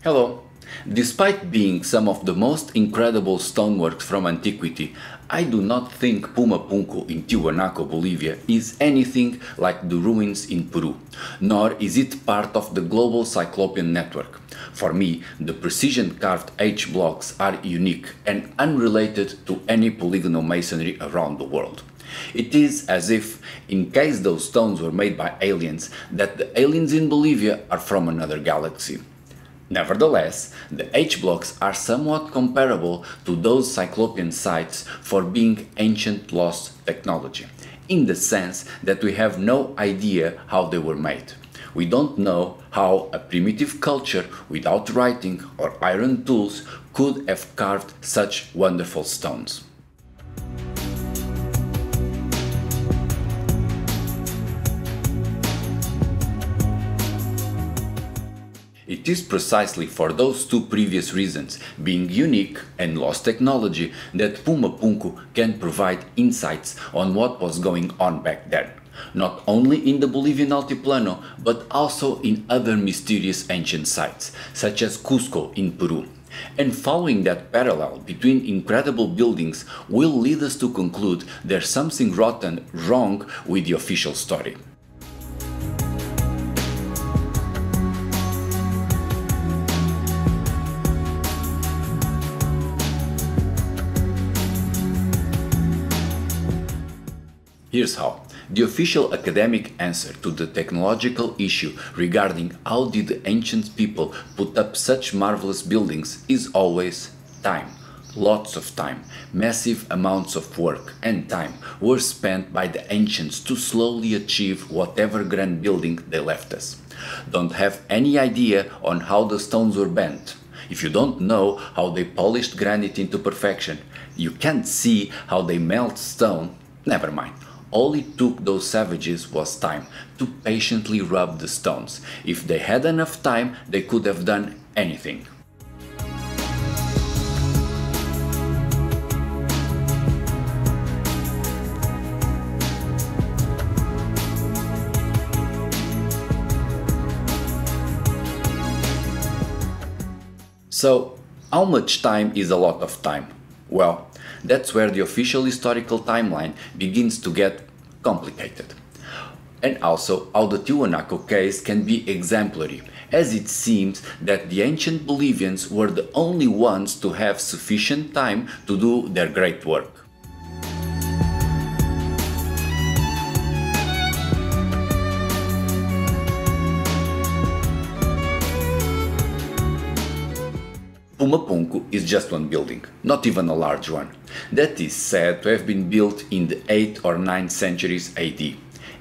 Hello. Despite being some of the most incredible stoneworks from antiquity, I do not think Pumapunku in Tiwanaku, Bolivia is anything like the ruins in Peru, nor is it part of the global Cyclopean network. For me, the precision-carved H-blocks are unique and unrelated to any polygonal masonry around the world. It is as if, in case those stones were made by aliens, that the aliens in Bolivia are from another galaxy. Nevertheless, the H-blocks are somewhat comparable to those Cyclopean sites for being ancient lost technology, in the sense that we have no idea how they were made. We don't know how a primitive culture without writing or iron tools could have carved such wonderful stones. It is precisely for those two previous reasons, being unique and lost technology, that Pumapunku can provide insights on what was going on back then, not only in the Bolivian Altiplano, but also in other mysterious ancient sites, such as Cusco in Peru. And following that parallel between incredible buildings will lead us to conclude there's something rotten wrong with the official story. Here's how. The official academic answer to the technological issue regarding how did the ancient people put up such marvelous buildings is always time. Lots of time, massive amounts of work and time were spent by the ancients to slowly achieve whatever grand building they left us. Don't have any idea on how the stones were bent. If you don't know how they polished granite into perfection, you can't see how they melt stone, never mind. All it took those savages was time to patiently rub the stones. If they had enough time, they could have done anything. So, how much time is a lot of time? Well, that's where the official historical timeline begins to get complicated. And also how the Tiwanaku case can be exemplary, as it seems that the ancient Bolivians were the only ones to have sufficient time to do their great work. Pumapunku is just one building, not even a large one, that is said to have been built in the 8th or 9th centuries AD,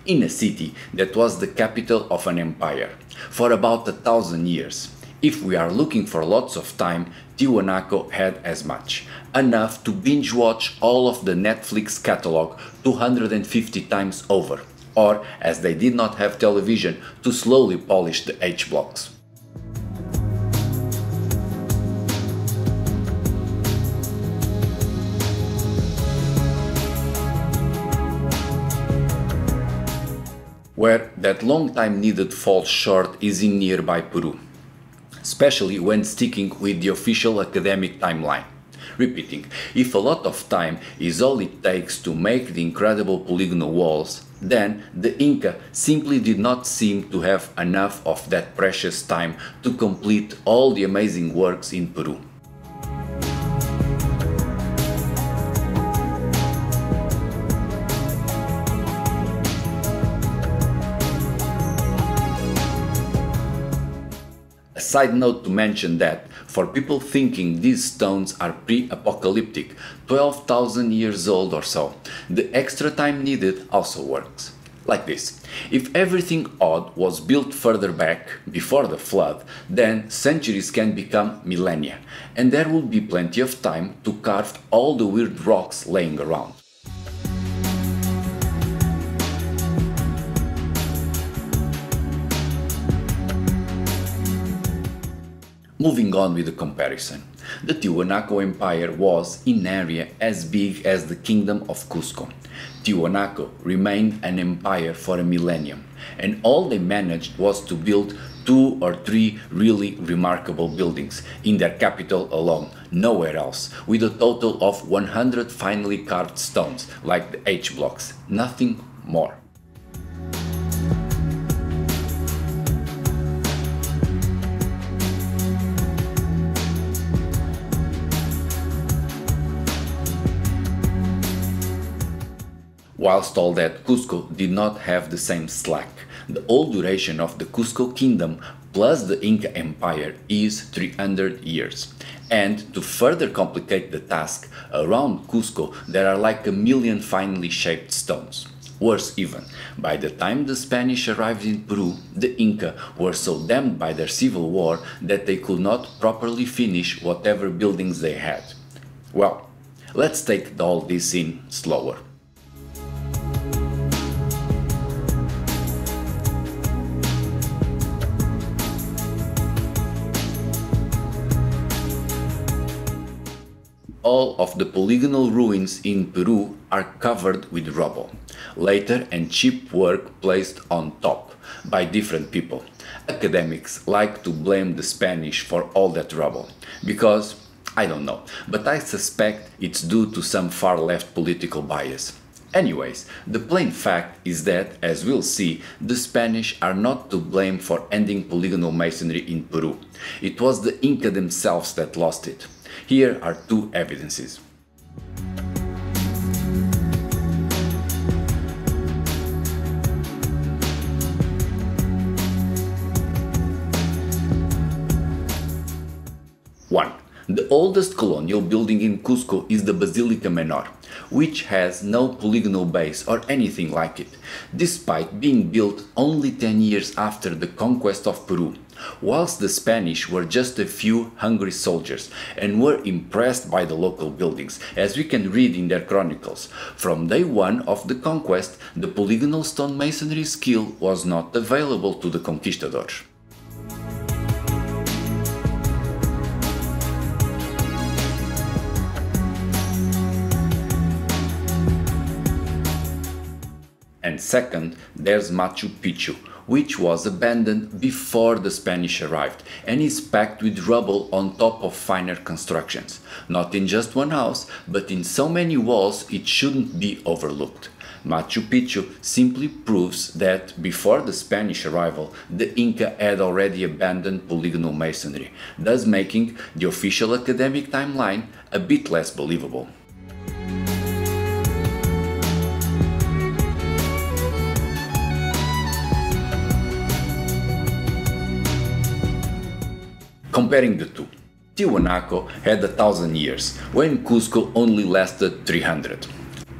in a city that was the capital of an empire, for about 1,000 years. If we are looking for lots of time, Tiwanaku had as much, enough to binge watch all of the Netflix catalog 250 times over, or, as they did not have television, to slowly polish the H-blocks. Where that long time needed falls short is in nearby Peru, especially when sticking with the official academic timeline. Repeating, if a lot of time is all it takes to make the incredible polygonal walls, then the Inca simply did not seem to have enough of that precious time to complete all the amazing works in Peru. A side note to mention that, for people thinking these stones are pre-apocalyptic, 12,000 years old or so, the extra time needed also works. Like this. If everything odd was built further back, before the flood, then centuries can become millennia, and there will be plenty of time to carve all the weird rocks laying around. Moving on with the comparison, the Tiwanaku Empire was, in area, as big as the Kingdom of Cusco. Tiwanaku remained an empire for a millennium, and all they managed was to build 2 or 3 really remarkable buildings in their capital alone, nowhere else, with a total of 100 finely carved stones, like the H blocks, nothing more. Whilst all that, Cusco did not have the same slack. The whole duration of the Cusco kingdom plus the Inca Empire is 300 years. And to further complicate the task, around Cusco there are like 1,000,000 finely shaped stones. Worse even, by the time the Spanish arrived in Peru, the Inca were so damned by their civil war that they could not properly finish whatever buildings they had. Well, let's take all this in slower. All of the polygonal ruins in Peru are covered with rubble, later and cheap work placed on top by different people. Academics like to blame the Spanish for all that rubble, because, I don't know, but I suspect it's due to some far-left political bias. Anyways, the plain fact is that, as we'll see, the Spanish are not to blame for ending polygonal masonry in Peru. It was the Inca themselves that lost it. Here are two evidences. One. The oldest colonial building in Cusco is the Basilica Menor, which has no polygonal base or anything like it, despite being built only 10 years after the conquest of Peru, whilst the Spanish were just a few hungry soldiers and were impressed by the local buildings, as we can read in their chronicles. From day one of the conquest, the polygonal stonemasonry skill was not available to the conquistadors. And second, there's Machu Picchu, which was abandoned before the Spanish arrived and is packed with rubble on top of finer constructions. Not in just one house, but in so many walls it shouldn't be overlooked. Machu Picchu simply proves that before the Spanish arrival, the Inca had already abandoned polygonal masonry, thus making the official academic timeline a bit less believable. Comparing the two, Tiwanaku had 1,000 years, when Cusco only lasted 300.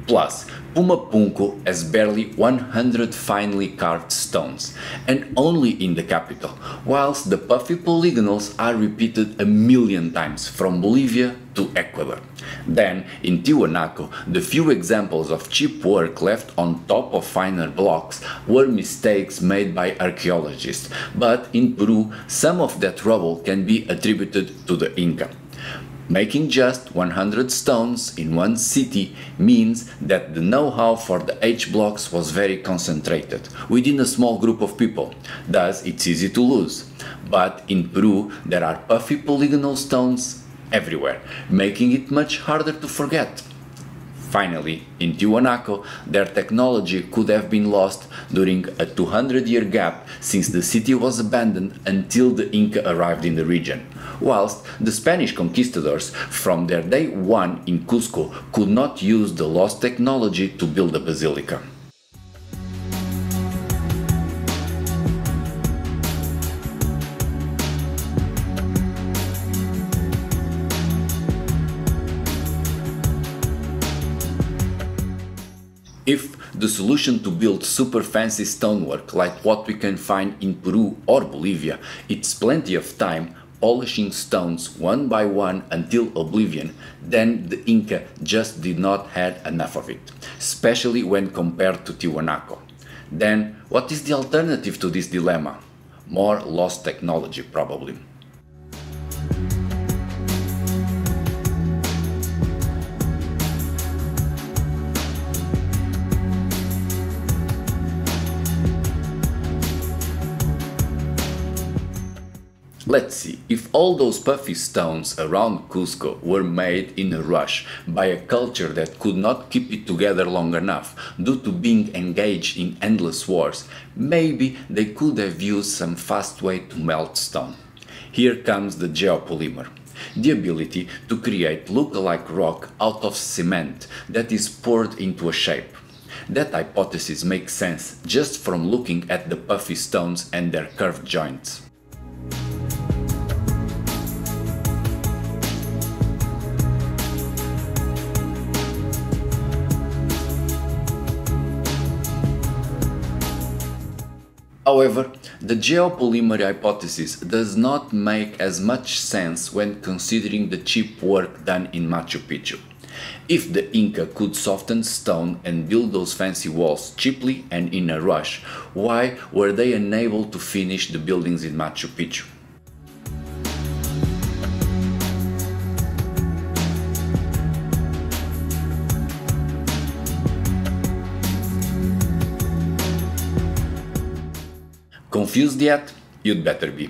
Plus, Pumapunku has barely 100 finely carved stones, and only in the capital, whilst the puffy polygonals are repeated 1,000,000 times from Bolivia to Ecuador. Then, in Tiwanaku, the few examples of cheap work left on top of finer blocks were mistakes made by archaeologists, but in Peru, some of that rubble can be attributed to the Inca. Making just 100 stones in one city means that the know-how for the H blocks was very concentrated, within a small group of people, thus it's easy to lose. But in Peru there are puffy polygonal stones everywhere, making it much harder to forget. Finally, in Tiwanaku, their technology could have been lost during a 200-year gap since the city was abandoned until the Inca arrived in the region, whilst the Spanish conquistadors from their day one in Cusco could not use the lost technology to build a basilica. If the solution to build super fancy stonework like what we can find in Peru or Bolivia, it's plenty of time polishing stones one by one until oblivion, then the Inca just did not have enough of it, especially when compared to Tiwanaku. Then what is the alternative to this dilemma? More lost technology, probably. Let's see, if all those puffy stones around Cusco were made in a rush by a culture that could not keep it together long enough due to being engaged in endless wars, maybe they could have used some fast way to melt stone. Here comes the geopolymer, the ability to create look-alike rock out of cement that is poured into a shape. That hypothesis makes sense just from looking at the puffy stones and their curved joints. However, the geopolymer hypothesis does not make as much sense when considering the cheap work done in Machu Picchu. If the Inca could soften stone and build those fancy walls cheaply and in a rush, why were they unable to finish the buildings in Machu Picchu? Confused yet? You'd better be.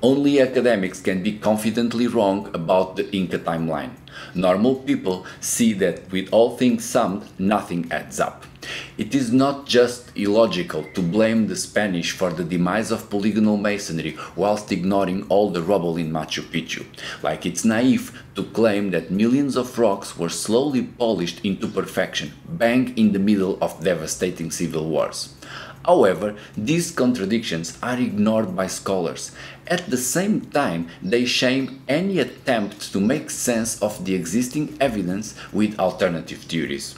Only academics can be confidently wrong about the Inca timeline. Normal people see that with all things summed, nothing adds up. It is not just illogical to blame the Spanish for the demise of polygonal masonry whilst ignoring all the rubble in Machu Picchu, like it's naive to claim that millions of rocks were slowly polished into perfection, bang in the middle of devastating civil wars. However, these contradictions are ignored by scholars. At the same time, they shame any attempt to make sense of the existing evidence with alternative theories.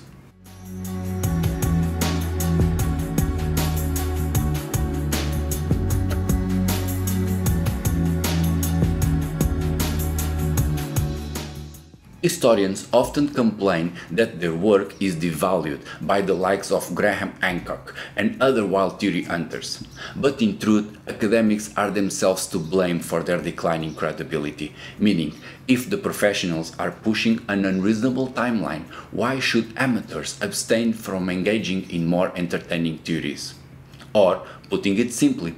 Historians often complain that their work is devalued by the likes of Graham Hancock and other wild theory hunters. But in truth, academics are themselves to blame for their declining credibility, meaning, if the professionals are pushing an unreasonable timeline, why should amateurs abstain from engaging in more entertaining theories? Or, putting it simply,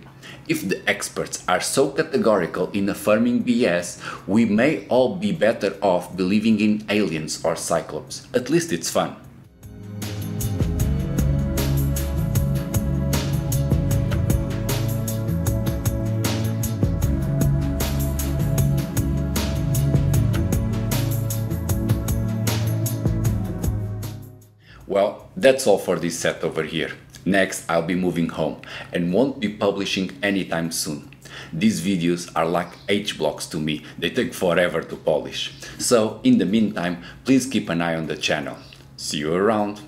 if the experts are so categorical in affirming BS, we may all be better off believing in aliens or cyclops. At least it's fun. Well, that's all for this set over here. Next, I'll be moving home and won't be publishing anytime soon. These videos are like H-blocks to me, they take forever to polish. So, in the meantime, please keep an eye on the channel. See you around!